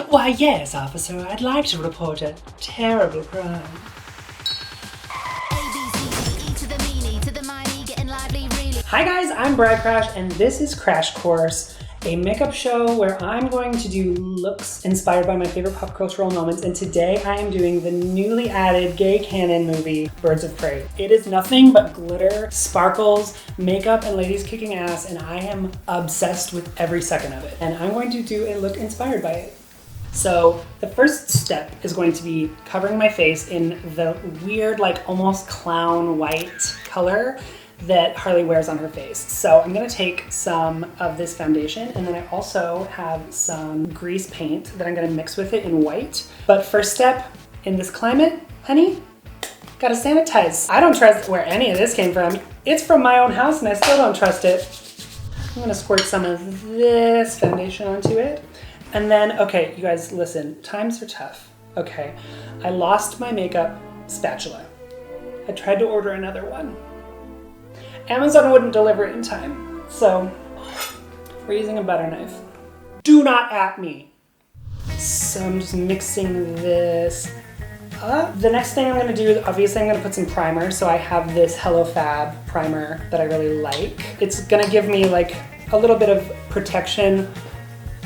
Why, yes, officer, I'd like to report a terrible crime. Hi guys, I'm Bry Crasch, and this is Crash Course, a makeup show where I'm going to do looks inspired by my favorite pop cultural moments, and today I am doing the newly added gay canon movie, Birds of Prey. It is nothing but glitter, sparkles, makeup, and ladies kicking ass, and I am obsessed with every second of it. And I'm going to do a look inspired by it. So the first step is going to be covering my face in the weird, like almost clown white color that Harley wears on her face. So I'm gonna take some of this foundation, and then I also have some grease paint that I'm gonna mix with it in white. But first step, in this climate, honey, gotta sanitize. I don't trust where any of this came from. It's from my own house and I still don't trust it. I'm gonna squirt some of this foundation onto it. And then, okay, you guys, listen, times are tough. Okay, I lost my makeup spatula. I tried to order another one. Amazon wouldn't deliver it in time, so we're using a butter knife. Do not at me. So I'm just mixing this up. The next thing I'm gonna do, obviously I'm gonna put some primer. So I have this Hello Fab primer that I really like. It's gonna give me like a little bit of protection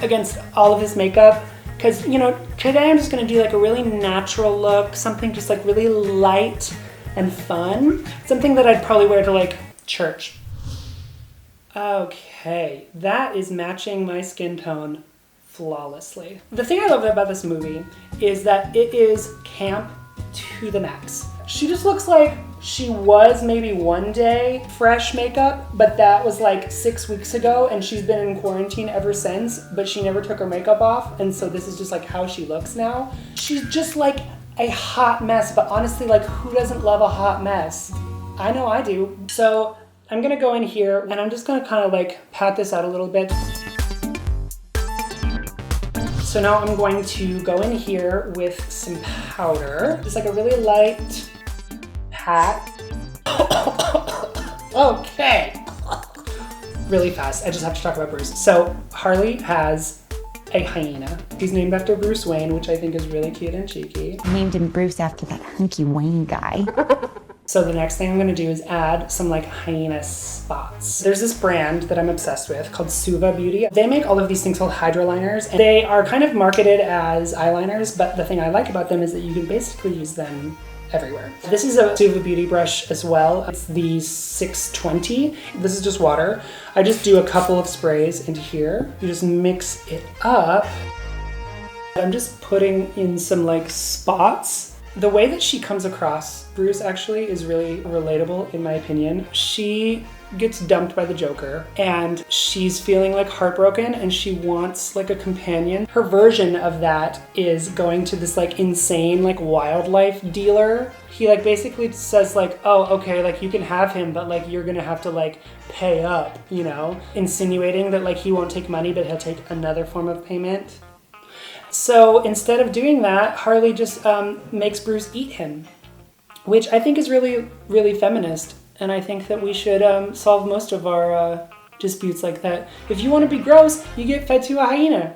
against all of this makeup, because you know, today I'm just gonna do like a really natural look, something just like really light and fun, something that I'd probably wear to like church. Okay, that is matching my skin tone flawlessly. The thing I love about this movie is that it is camp to the max. She just looks like she was maybe one day fresh makeup, but that was like 6 weeks ago, and she's been in quarantine ever since, but she never took her makeup off, and so this is just like how she looks now. She's just like a hot mess, but honestly, like who doesn't love a hot mess? I know I do. So I'm gonna go in here and I'm just gonna kind of like pat this out a little bit. So now I'm going to go in here with some powder, just like a really light pat. Okay. Really fast, I just have to talk about Bruce. So Harley has a hyena. He's named after Bruce Wayne, which I think is really cute and cheeky. I named him Bruce after that hunky Wayne guy. So the next thing I'm gonna do is add some like hyena spots. There's this brand that I'm obsessed with called Suva Beauty. They make all of these things called hydroliners, and they are kind of marketed as eyeliners, but the thing I like about them is that you can basically use them everywhere. This is a Suva Beauty brush as well. It's the 620. This is just water. I just do a couple of sprays into here. You just mix it up. I'm just putting in some like spots. The way that she comes across, Bruce, actually is really relatable in my opinion. She gets dumped by the Joker and she's feeling like heartbroken and she wants like a companion. Her version of that is going to this like insane like wildlife dealer. He like basically says like, oh, okay, like you can have him, but like you're gonna have to like pay up, you know? Insinuating that like he won't take money, but he'll take another form of payment. So instead of doing that, Harley just makes Bruce eat him, which I think is really, really feminist. And I think that we should solve most of our disputes like that. If you want to be gross, you get fed to a hyena.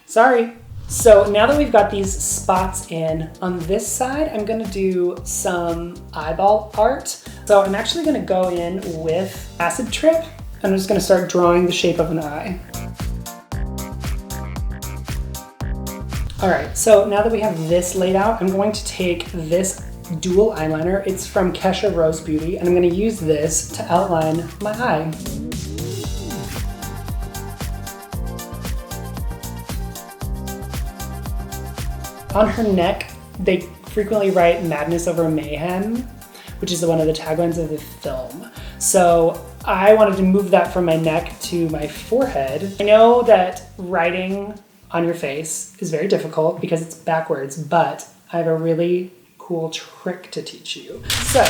Sorry. So now that we've got these spots in, on this side, I'm gonna do some eyeball art. So I'm actually gonna go in with acid trip. I'm just gonna start drawing the shape of an eye. All right, so now that we have this laid out, I'm going to take this dual eyeliner. It's from Kesha Rose Beauty, and I'm gonna use this to outline my eye. On her neck, they frequently write "Madness over Mayhem," which is one of the taglines of the film. So I wanted to move that from my neck to my forehead. I know that writing on your face is very difficult because it's backwards, but I have a really cool trick to teach you. So,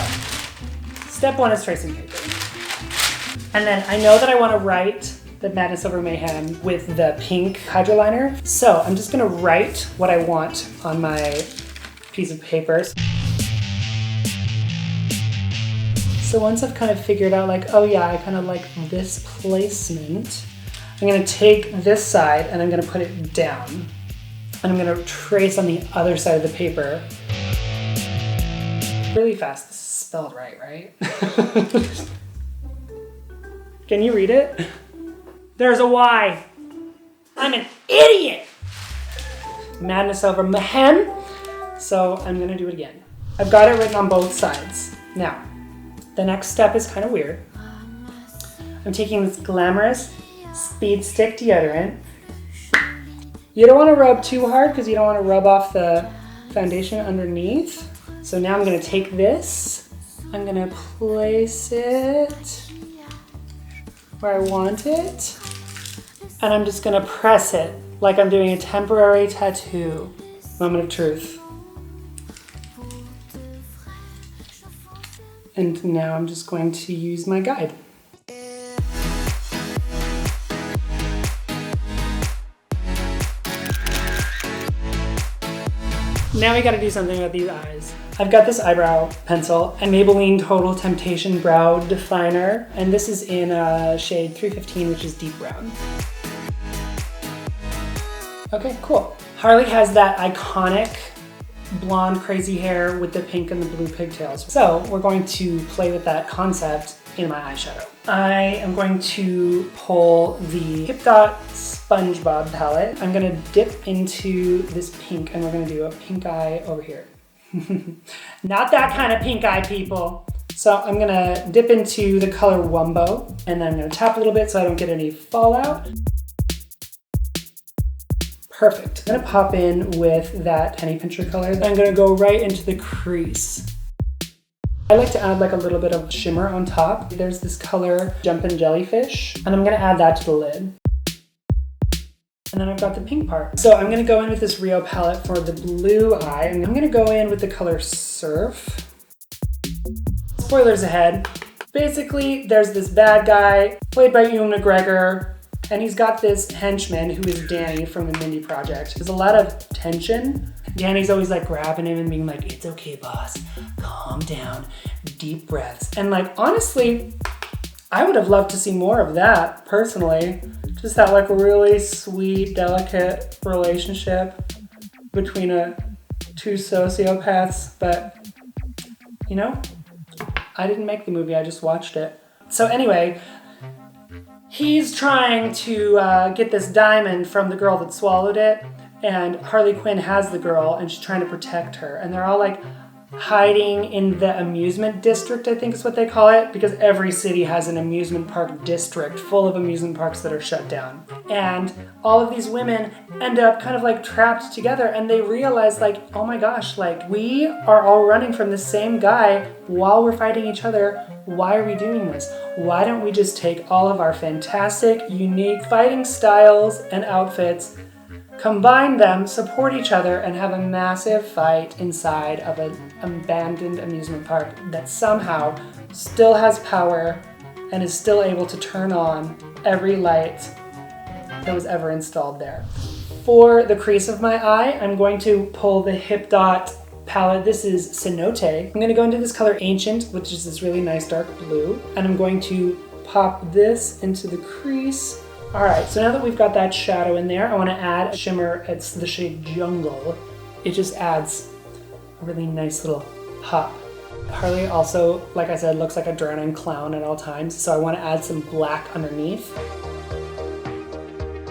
step one is tracing paper. And then I know that I want to write the Madness Over Mayhem with the pink hydroliner. So I'm just gonna write what I want on my piece of paper. So once I've kind of figured out like, oh yeah, I kind of like this placement, I'm gonna take this side and I'm gonna put it down. And I'm gonna trace on the other side of the paper. Really fast. This is spelled right? Can you read it? There's a Y. I'm an idiot. Madness over Mayhem. So I'm gonna do it again. I've got it written on both sides. Now, the next step is kind of weird. I'm taking this glamorous Speed Stick deodorant. You don't want to rub too hard because you don't want to rub off the foundation underneath. So now I'm going to take this. I'm going to place it where I want it. And I'm just going to press it like I'm doing a temporary tattoo. Moment of truth. And now I'm just going to use my guide. Now we gotta do something about these eyes. I've got this eyebrow pencil, a Maybelline Total Temptation Brow Definer, and this is in shade 315, which is deep brown. Okay, cool. Harley has that iconic blonde crazy hair with the pink and the blue pigtails. So we're going to play with that concept in my eyeshadow. I am going to pull the Hip Dot SpongeBob palette. I'm gonna dip into this pink and we're gonna do a pink eye over here. Not that kind of pink eye, people. So I'm gonna dip into the color Wumbo and then I'm gonna tap a little bit so I don't get any fallout. Perfect. I'm gonna pop in with that penny pincher color. I'm gonna go right into the crease. I like to add like a little bit of shimmer on top. There's this color Jumpin' Jellyfish, and I'm gonna add that to the lid. And then I've got the pink part. So I'm gonna go in with this Rio palette for the blue eye. And I'm gonna go in with the color Surf. Spoilers ahead. Basically, there's this bad guy, played by Ewan McGregor, and he's got this henchman who is Danny from the Mindy Project. There's a lot of tension. Danny's always like grabbing him and being like, it's okay, boss, calm down, deep breaths. And like, honestly, I would have loved to see more of that, personally. Just that like really sweet, delicate relationship between two sociopaths. But, you know, I didn't make the movie, I just watched it. So anyway, he's trying to get this diamond from the girl that swallowed it, and Harley Quinn has the girl and she's trying to protect her. And they're all like hiding in the amusement district, I think is what they call it, because every city has an amusement park district full of amusement parks that are shut down. And all of these women end up kind of like trapped together and they realize like, oh my gosh, like we are all running from the same guy while we're fighting each other. Why are we doing this? Why don't we just take all of our fantastic, unique fighting styles and outfits, combine them, support each other, and have a massive fight inside of an abandoned amusement park that somehow still has power and is still able to turn on every light that was ever installed there. For the crease of my eye, I'm going to pull the Hip Dot palette. This is Cenote. I'm going to go into this color Ancient, which is this really nice dark blue, and I'm going to pop this into the crease. All right, so now that we've got that shadow in there, I want to add a shimmer. It's the shade Jungle. It just adds a really nice little pop. Harley also, like I said, looks like a drowning clown at all times, so I want to add some black underneath.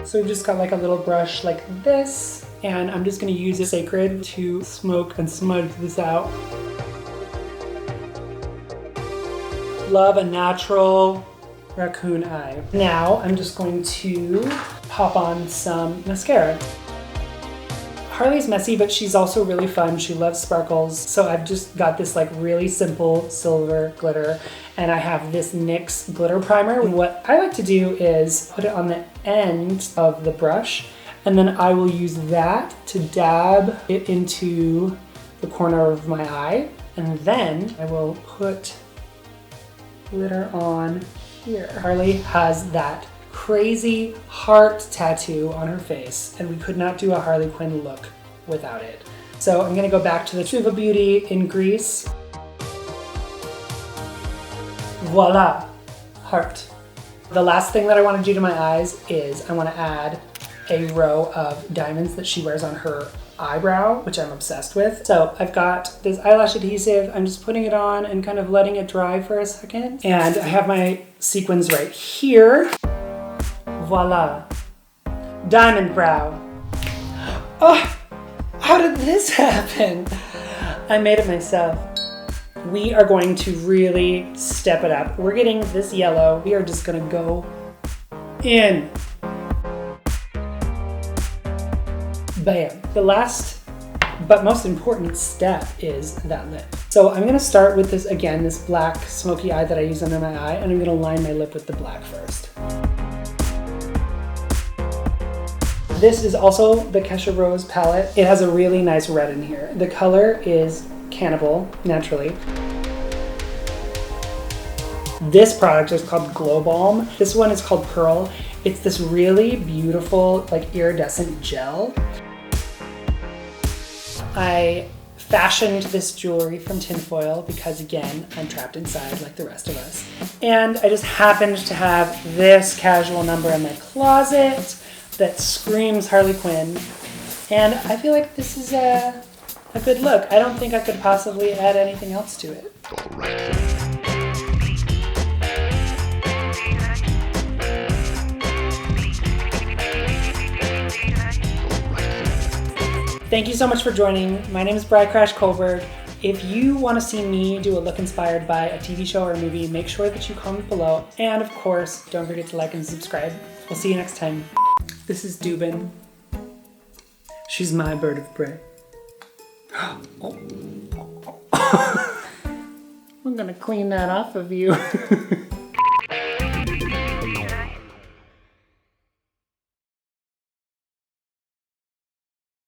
So we've just got like a little brush like this, and I'm just going to use a Sacred to smoke and smudge this out. Love a natural raccoon eye. Now I'm just going to pop on some mascara. Harley's messy, but she's also really fun. She loves sparkles. So I've just got this like really simple silver glitter, and I have this NYX glitter primer. And what I like to do is put it on the end of the brush, and then I will use that to dab it into the corner of my eye. And then I will put glitter on here. Harley has that crazy heart tattoo on her face, and we could not do a Harley Quinn look without it. So I'm gonna go back to the Tuva Beauty in Grease. Voila, heart. The last thing that I wanna do to my eyes is I wanna add a row of diamonds that she wears on her eyebrow, which I'm obsessed with. So I've got this eyelash adhesive. I'm just putting it on and kind of letting it dry for a second. And I have my sequins right here. Voila. Diamond brow. Oh, how did this happen? I made it myself. We are going to really step it up. We're getting this yellow. We are just gonna go in. Bam. The last but most important step is that lip. So I'm gonna start with this, again, this black smoky eye that I use under my eye, and I'm gonna line my lip with the black first. This is also the Kesha Rose palette. It has a really nice red in here. The color is Cannibal, naturally. This product is called Glow Balm. This one is called Pearl. It's this really beautiful, like iridescent gel. I fashioned this jewelry from tinfoil because, again, I'm trapped inside like the rest of us. And I just happened to have this casual number in my closet that screams Harley Quinn. And I feel like this is a good look. I don't think I could possibly add anything else to it. Thank you so much for joining. My name is Bry Crasch-Kolberg. If you want to see me do a look inspired by a TV show or a movie, make sure that you comment below. And of course, don't forget to like and subscribe. We'll see you next time. This is Dubin. She's my bird of prey. I'm gonna clean that off of you.